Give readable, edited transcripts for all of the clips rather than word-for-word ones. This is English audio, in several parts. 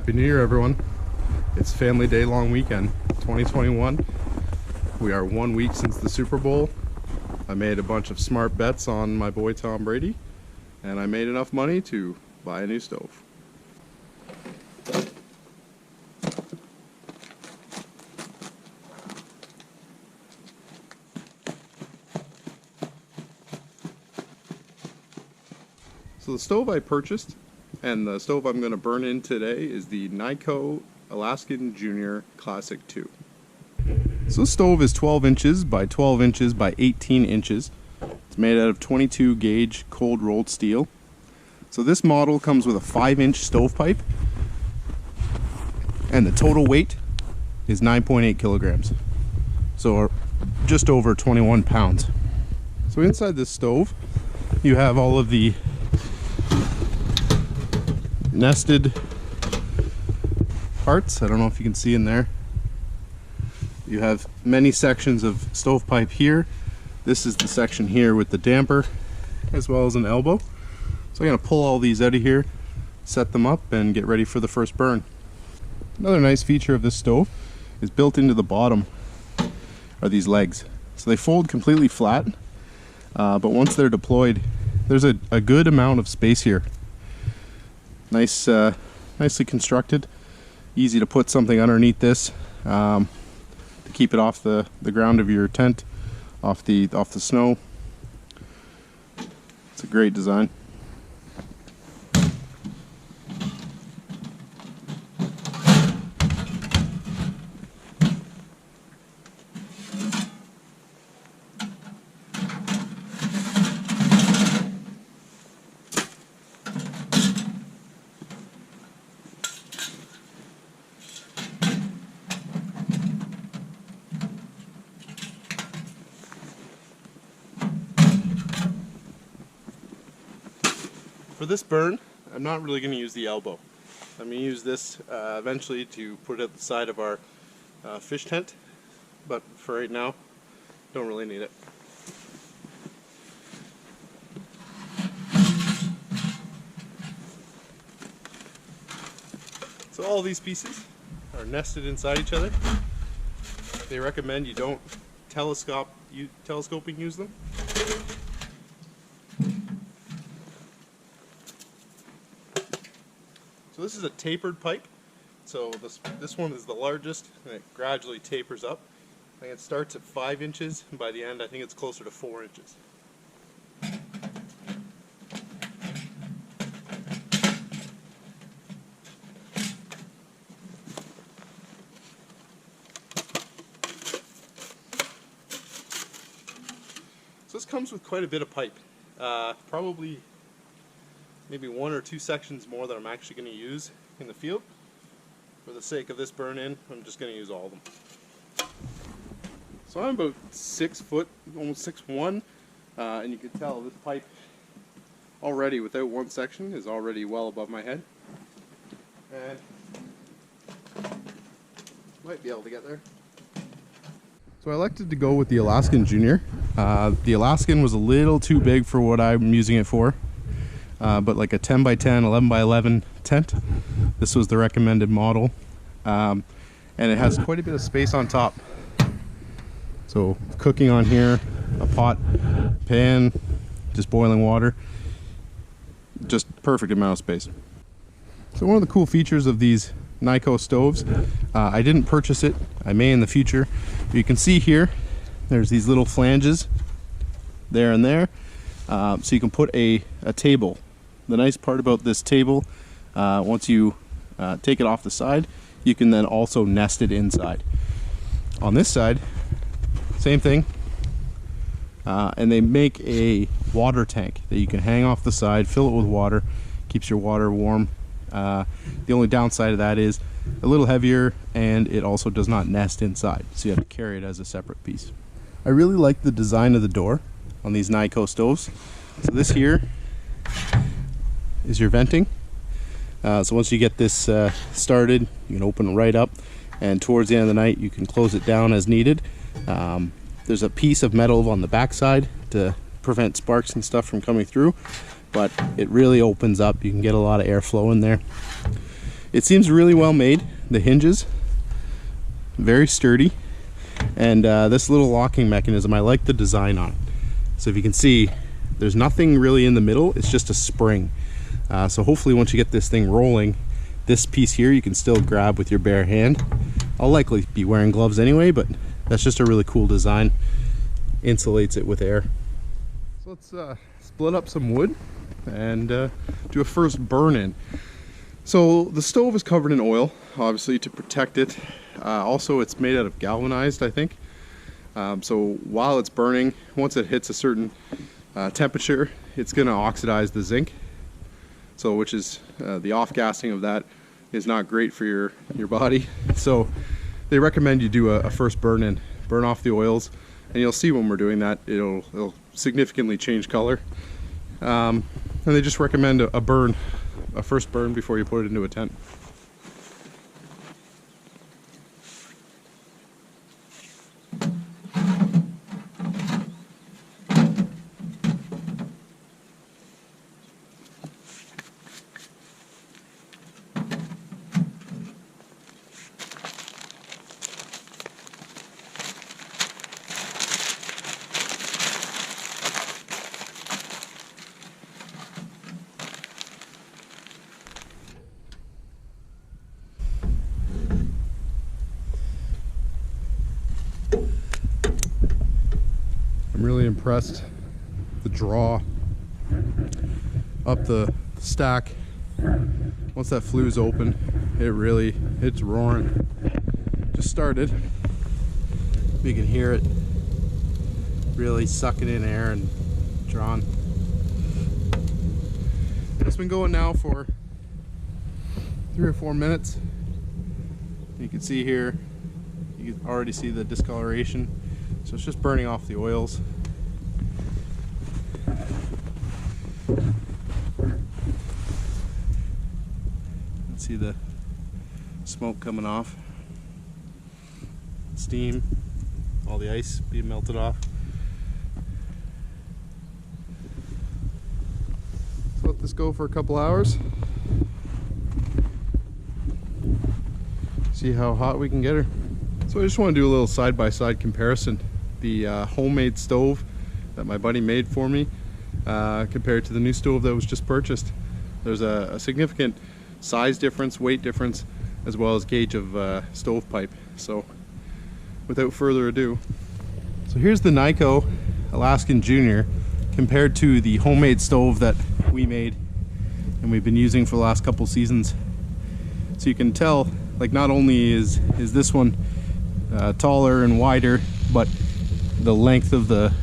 Happy New Year, everyone. It's Family Day long weekend 2021. We are 1 week since the Super Bowl. I made a bunch of smart bets on my boy Tom Brady, and I made enough money to buy a new stove. So the stove I purchased and the stove I'm going to burn in today is the KNI-CO Alaskan Junior Classic 2. So this stove is 12 inches by 12 inches by 18 inches. It's made out of 22 gauge cold rolled steel. So this model comes with a 5-inch stovepipe, and the total weight is 9.8 kilograms. So just over 21 pounds. So inside this stove you have all of the nested parts. I don't know if you can see in there. You have many sections of stovepipe here. This is the section here with the damper as well as an elbow. So I'm going to pull all these out of here, set them up, and get ready for the first burn. Another nice feature of this stove is built into the bottom are these legs. So they fold completely flat, but once they're deployed, there's a good amount of space here. Nicely constructed, easy to put something underneath this to keep it off the ground of your tent, off the snow. It's a great design. For this burn, I'm not really going to use the elbow. I'm going to use this eventually to put it at the side of our fish tent, but for right now, don't really need it. So all these pieces are nested inside each other. They recommend you don't telescoping use them. So this is a tapered pipe. So this one is the largest, and it gradually tapers up. I think it starts at 5 inches, and by the end I think it's closer to 4 inches. So this comes with quite a bit of pipe. Probably maybe 1 or 2 sections more that I'm actually going to use in the field. For the sake of this burn-in, I'm just going to use all of them. So I'm about 6 foot, almost 6'1", and you can tell this pipe already, without one section, is already well above my head. And might be able to get there. So I elected to go with the Alaskan Junior. The Alaskan was a little too big for what I'm using it for. But like a 10 by 10, 11 by 11 tent. This was the recommended model. And it has quite a bit of space on top. So cooking on here, a pot, pan, just boiling water. Just perfect amount of space. So one of the cool features of these KNI-CO stoves, I didn't purchase it, I may in the future. But you can see here, there's these little flanges there and there. So you can put a table. The nice part about this table, once you take it off the side, you can then also nest it inside. On this side, same thing, and they make a water tank that you can hang off the side, fill it with water, keeps your water warm. The only downside of that is a little heavier, and it also does not nest inside, so you have to carry it as a separate piece. I really like the design of the door on these KNI-CO stoves. So this here is your venting. So once you get this started, you can open it right up, and towards the end of the night you can close it down as needed. There's a piece of metal on the back side to prevent sparks and stuff from coming through, but it really opens up. You can get a lot of airflow in there. It seems really well made. The hinges, very sturdy. And this little locking mechanism, I like the design on it. So if you can see, there's nothing really in the middle, it's just a spring. So hopefully once you get this thing rolling, this piece here you can still grab with your bare hand. I'll likely be wearing gloves anyway, but that's just a really cool design. Insulates it with air. So let's split up some wood and do a first burn in. So the stove is covered in oil, obviously to protect it. Also it's made out of galvanized, I think. So while it's burning, once it hits a certain temperature, it's going to oxidize the zinc. So which is the off-gassing of that is not great for your body. So they recommend you do a first burn in, burn off the oils, and you'll see when we're doing that it'll significantly change color. And they just recommend a first burn before you put it into a tent. I'm really impressed. The draw up the stack. Once that flue's open, it's roaring. Just started. You can hear it really sucking in air and drawing. It's been going now for 3 or 4 minutes. You can see here, you can already see the discoloration. So it's just burning off the oils. Let's see the smoke coming off. Steam, all the ice being melted off. Let's let this go for a couple hours. See how hot we can get her. So I just want to do a little side-by-side comparison. The homemade stove that my buddy made for me compared to the new stove that was just purchased. There's a significant size difference, weight difference, as well as gauge of stovepipe. So without further ado, so here's the KNI-CO Alaskan Junior compared to the homemade stove that we made and we've been using for the last couple seasons. So you can tell, like, not only is this one taller and wider, but the length of the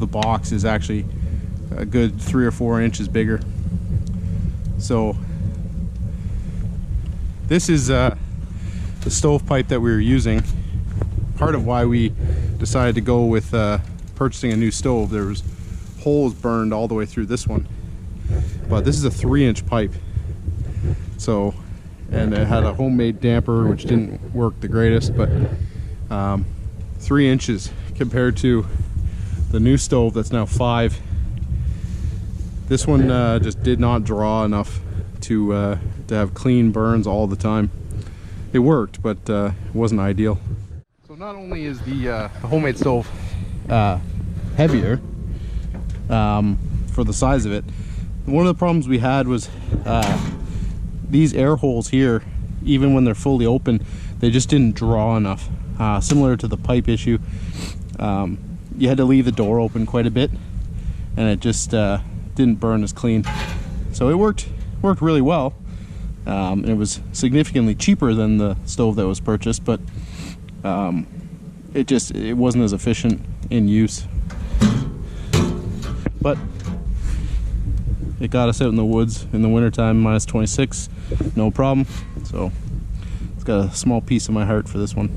box is actually a good 3 or 4 inches bigger. So this is the stovepipe that we were using. Part of why we decided to go with purchasing a new stove. There was holes burned all the way through this one, but this is a 3-inch pipe. So, and it had a homemade damper which didn't work the greatest, but 3 inches compared to the new stove that's now 5. This one just did not draw enough to have clean burns all the time. It worked, but it wasn't ideal. So not only is the homemade stove heavier for the size of it, one of the problems we had was these air holes here, even when they're fully open, they just didn't draw enough. Similar to the pipe issue, you had to leave the door open quite a bit, and it just didn't burn as clean. So it worked really well. It was significantly cheaper than the stove that was purchased, but it wasn't as efficient in use. But it got us out in the woods in the wintertime, minus 26, no problem. So it's got a small piece of my heart for this one.